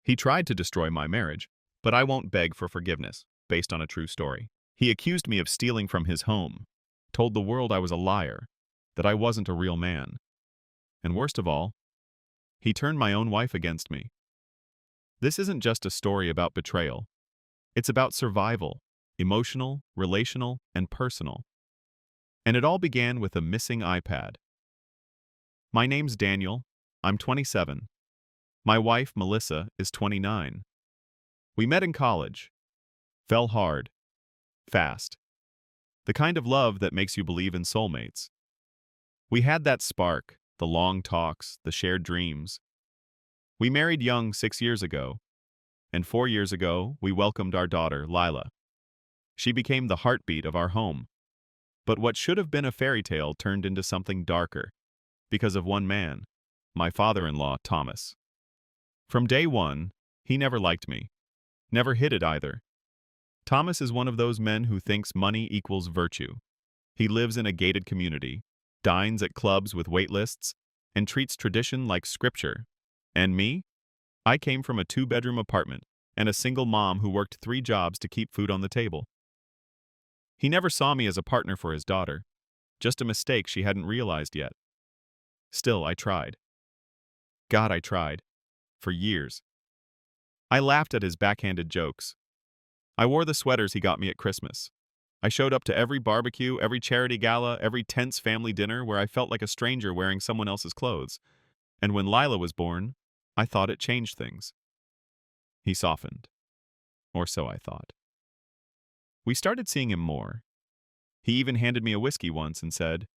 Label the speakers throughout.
Speaker 1: He tried to destroy my marriage, but I won't beg for forgiveness, based on a true story. He accused me of stealing from his home, told the world I was a liar, that I wasn't a real man. And worst of all, he turned my own wife against me. This isn't just a story about betrayal. It's about survival, emotional, relational, and personal. And it all began with a missing iPad. My name's Daniel. I'm 27. My wife, Melissa, is 29. We met in college. Fell hard. Fast. The kind of love that makes you believe in soulmates. We had that spark, the long talks, the shared dreams. We married young 6 years ago, and 4 years ago, we welcomed our daughter, Lila. She became the heartbeat of our home. But what should have been a fairy tale turned into something darker, because of one man, my father-in-law, Thomas. From day one, he never liked me. Never hid it either. Thomas is one of those men who thinks money equals virtue. He lives in a gated community, dines at clubs with wait lists, and treats tradition like scripture. And me? I came from a 2-bedroom apartment and a single mom who worked 3 jobs to keep food on the table. He never saw me as a partner for his daughter, just a mistake she hadn't realized yet. Still, I tried. God, I tried. For years. I laughed at his backhanded jokes. I wore the sweaters he got me at Christmas. I showed up to every barbecue, every charity gala, every tense family dinner where I felt like a stranger wearing someone else's clothes. And when Lila was born, I thought it changed things. He softened. Or so I thought. We started seeing him more. He even handed me a whiskey once and said,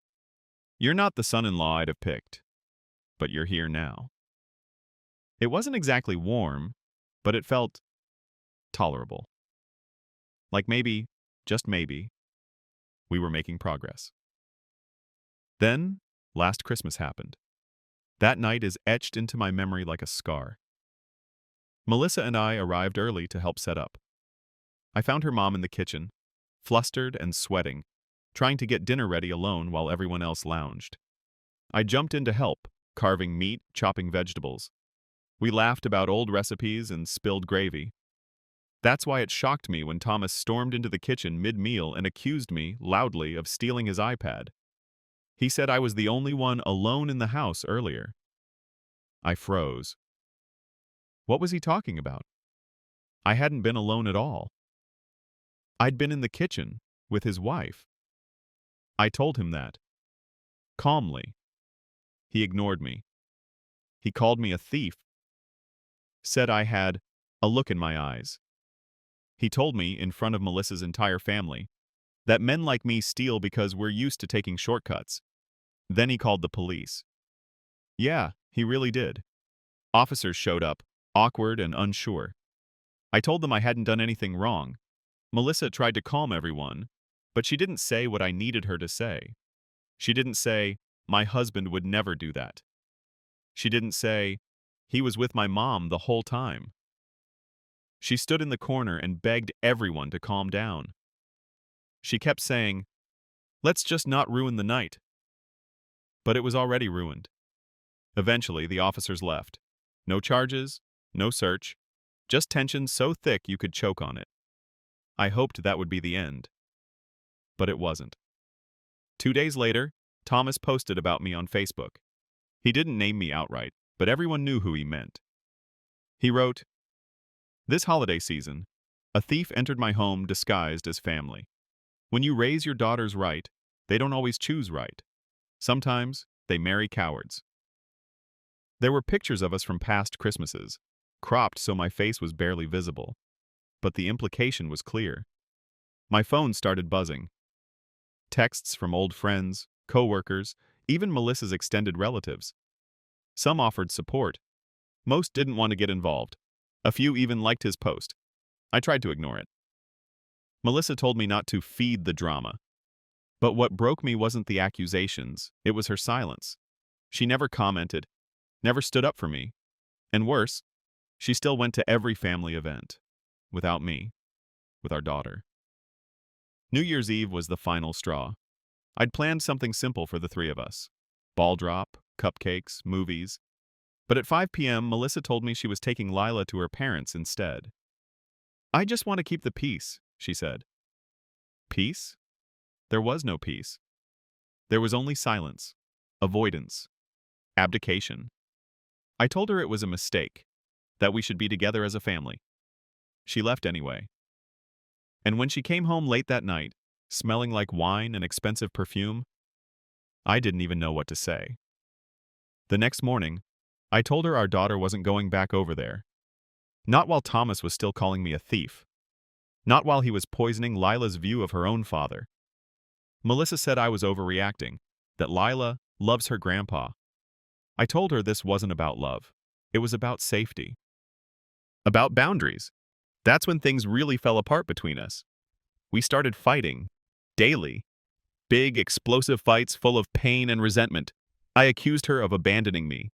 Speaker 1: "You're not the son-in-law I'd have picked, but you're here now." It wasn't exactly warm, but it felt tolerable. Like maybe, just maybe, we were making progress. Then, last Christmas happened. That night is etched into my memory like a scar. Melissa and I arrived early to help set up. I found her mom in the kitchen, flustered and sweating, trying to get dinner ready alone while everyone else lounged. I jumped in to help, carving meat, chopping vegetables. We laughed about old recipes and spilled gravy. That's why it shocked me when Thomas stormed into the kitchen mid-meal and accused me, loudly, of stealing his iPad. He said I was the only one alone in the house earlier. I froze. What was he talking about? I hadn't been alone at all. I'd been in the kitchen, with his wife. I told him that. Calmly. He ignored me. He called me a thief. Said I had a look in my eyes. He told me, in front of Melissa's entire family, that men like me steal because we're used to taking shortcuts. Then he called the police. Yeah, he really did. Officers showed up, awkward and unsure. I told them I hadn't done anything wrong. Melissa tried to calm everyone, but she didn't say what I needed her to say. She didn't say, "My husband would never do that." She didn't say, "He was with my mom the whole time." She stood in the corner and begged everyone to calm down. She kept saying, "Let's just not ruin the night." But it was already ruined. Eventually, the officers left. No charges, no search, just tension so thick you could choke on it. I hoped that would be the end. But it wasn't. 2 days later, Thomas posted about me on Facebook. He didn't name me outright, but everyone knew who he meant. He wrote, "This holiday season, a thief entered my home disguised as family. When you raise your daughters right, they don't always choose right. Sometimes they marry cowards." There were pictures of us from past Christmases, cropped so my face was barely visible. But the implication was clear. My phone started buzzing. Texts from old friends, co-workers, even Melissa's extended relatives. Some offered support. Most didn't want to get involved. A few even liked his post. I tried to ignore it. Melissa told me not to feed the drama. But what broke me wasn't the accusations, it was her silence. She never commented, never stood up for me. And worse, she still went to every family event. Without me. With our daughter. New Year's Eve was the final straw. I'd planned something simple for the 3 of us. Ball drop, cupcakes, movies. But at 5 p.m., Melissa told me she was taking Lila to her parents instead. "I just want to keep the peace," she said. Peace? There was no peace. There was only silence, avoidance, abdication. I told her it was a mistake, that we should be together as a family. She left anyway. And when she came home late that night, smelling like wine and expensive perfume, I didn't even know what to say. The next morning, I told her our daughter wasn't going back over there. Not while Thomas was still calling me a thief. Not while he was poisoning Lila's view of her own father. Melissa said I was overreacting, that Lila loves her grandpa. I told her this wasn't about love. It was about safety. About boundaries. That's when things really fell apart between us. We started fighting. Daily. Big, explosive fights full of pain and resentment. I accused her of abandoning me.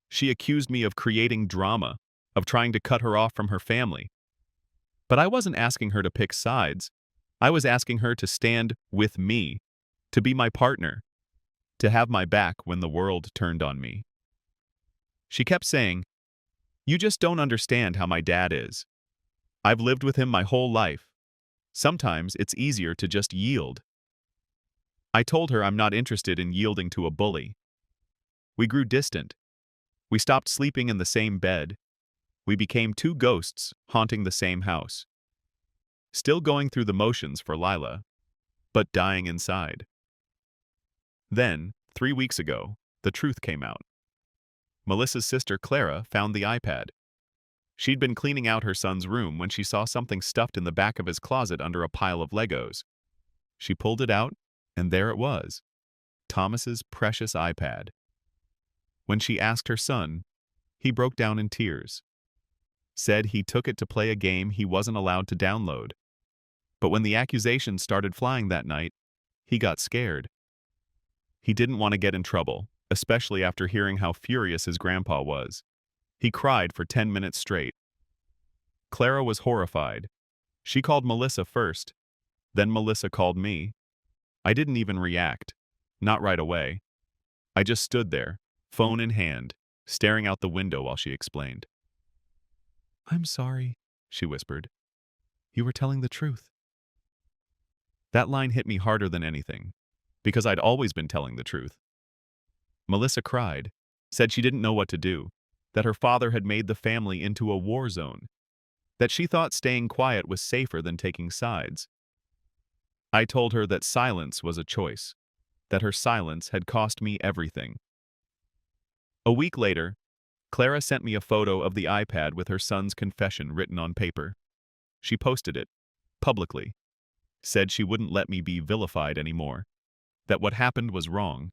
Speaker 1: She accused me of creating drama, of trying to cut her off from her family. But I wasn't asking her to pick sides. I was asking her to stand with me, to be my partner, to have my back when the world turned on me. She kept saying, "You just don't understand how my dad is. I've lived with him my whole life. Sometimes it's easier to just yield." I told her I'm not interested in yielding to a bully. We grew distant. We stopped sleeping in the same bed. We became two ghosts haunting the same house. Still going through the motions for Lila, but dying inside. Then, 3 weeks ago, the truth came out. Melissa's sister Clara found the iPad. She'd been cleaning out her son's room when she saw something stuffed in the back of his closet under a pile of Legos. She pulled it out, and there it was, Thomas's precious iPad. When she asked her son, he broke down in tears. Said he took it to play a game he wasn't allowed to download. But when the accusations started flying that night, he got scared. He didn't want to get in trouble, especially after hearing how furious his grandpa was. He cried for 10 minutes straight. Clara was horrified. She called Melissa first. Then Melissa called me. I didn't even react. Not right away. I just stood there, phone in hand, staring out the window while she explained. "I'm sorry," she whispered. "You were telling the truth." That line hit me harder than anything, because I'd always been telling the truth. Melissa cried, said she didn't know what to do, that her father had made the family into a war zone, that she thought staying quiet was safer than taking sides. I told her that silence was a choice, that her silence had cost me everything. A week later, Clara sent me a photo of the iPad with her son's confession written on paper. She posted it, publicly, said she wouldn't let me be vilified anymore, that what happened was wrong.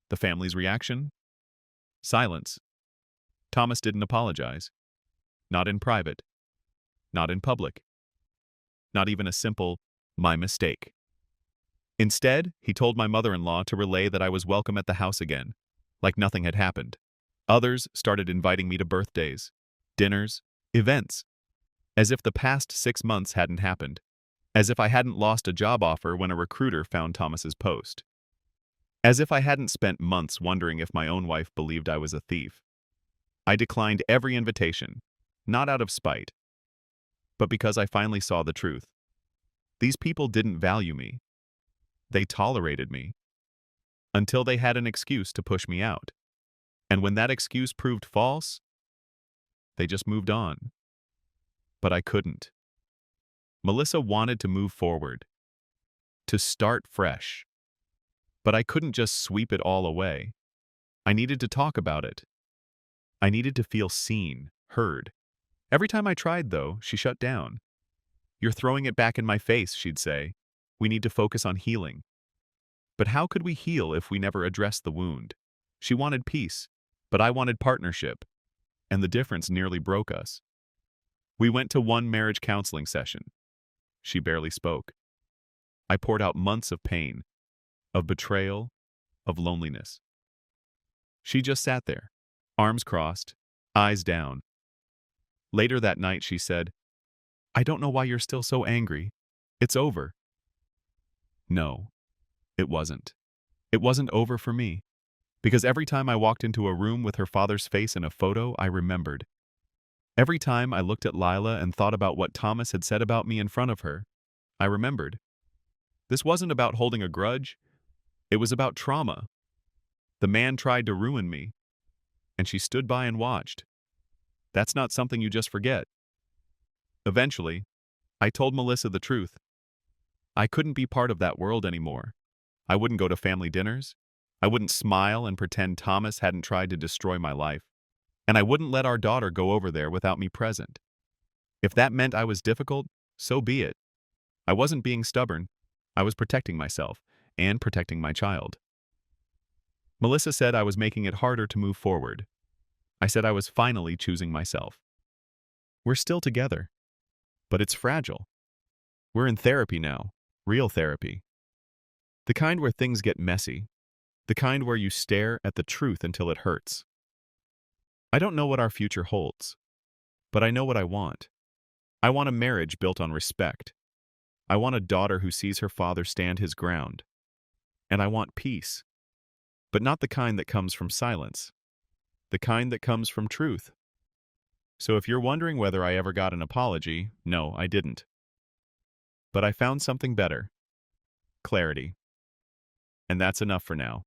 Speaker 1: The family's reaction? Silence. Thomas didn't apologize. Not in private. Not in public. Not even a simple, "my mistake." Instead, he told my mother-in-law to relay that I was welcome at the house again, like nothing had happened. Others started inviting me to birthdays, dinners, events, as if the past 6 months hadn't happened, as if I hadn't lost a job offer when a recruiter found Thomas's post, as if I hadn't spent months wondering if my own wife believed I was a thief. I declined every invitation, not out of spite, but because I finally saw the truth. These people didn't value me. They tolerated me, until they had an excuse to push me out. And when that excuse proved false, they just moved on. But I couldn't. Melissa wanted to move forward, to start fresh. But I couldn't just sweep it all away. I needed to talk about it. I needed to feel seen, heard. Every time I tried, though, she shut down. "You're throwing it back in my face," she'd say. "We need to focus on healing." But how could we heal if we never addressed the wound? She wanted peace, but I wanted partnership, and the difference nearly broke us. We went to one marriage counseling session. She barely spoke. I poured out months of pain, of betrayal, of loneliness. She just sat there, arms crossed, eyes down. Later that night, she said, "I don't know why you're still so angry. It's over." No, it wasn't. It wasn't over for me. Because every time I walked into a room with her father's face in a photo, I remembered. Every time I looked at Lila and thought about what Thomas had said about me in front of her, I remembered. This wasn't about holding a grudge. It was about trauma. The man tried to ruin me, and she stood by and watched. That's not something you just forget. Eventually, I told Melissa the truth. I couldn't be part of that world anymore. I wouldn't go to family dinners. I wouldn't smile and pretend Thomas hadn't tried to destroy my life. And I wouldn't let our daughter go over there without me present. If that meant I was difficult, so be it. I wasn't being stubborn. I was protecting myself and protecting my child. Melissa said I was making it harder to move forward. I said I was finally choosing myself. We're still together, but it's fragile. We're in therapy now, real therapy. The kind where things get messy, the kind where you stare at the truth until it hurts. I don't know what our future holds, but I know what I want. I want a marriage built on respect. I want a daughter who sees her father stand his ground. And I want peace, but not the kind that comes from silence, the kind that comes from truth. So if you're wondering whether I ever got an apology, no, I didn't. But I found something better. Clarity. And that's enough for now.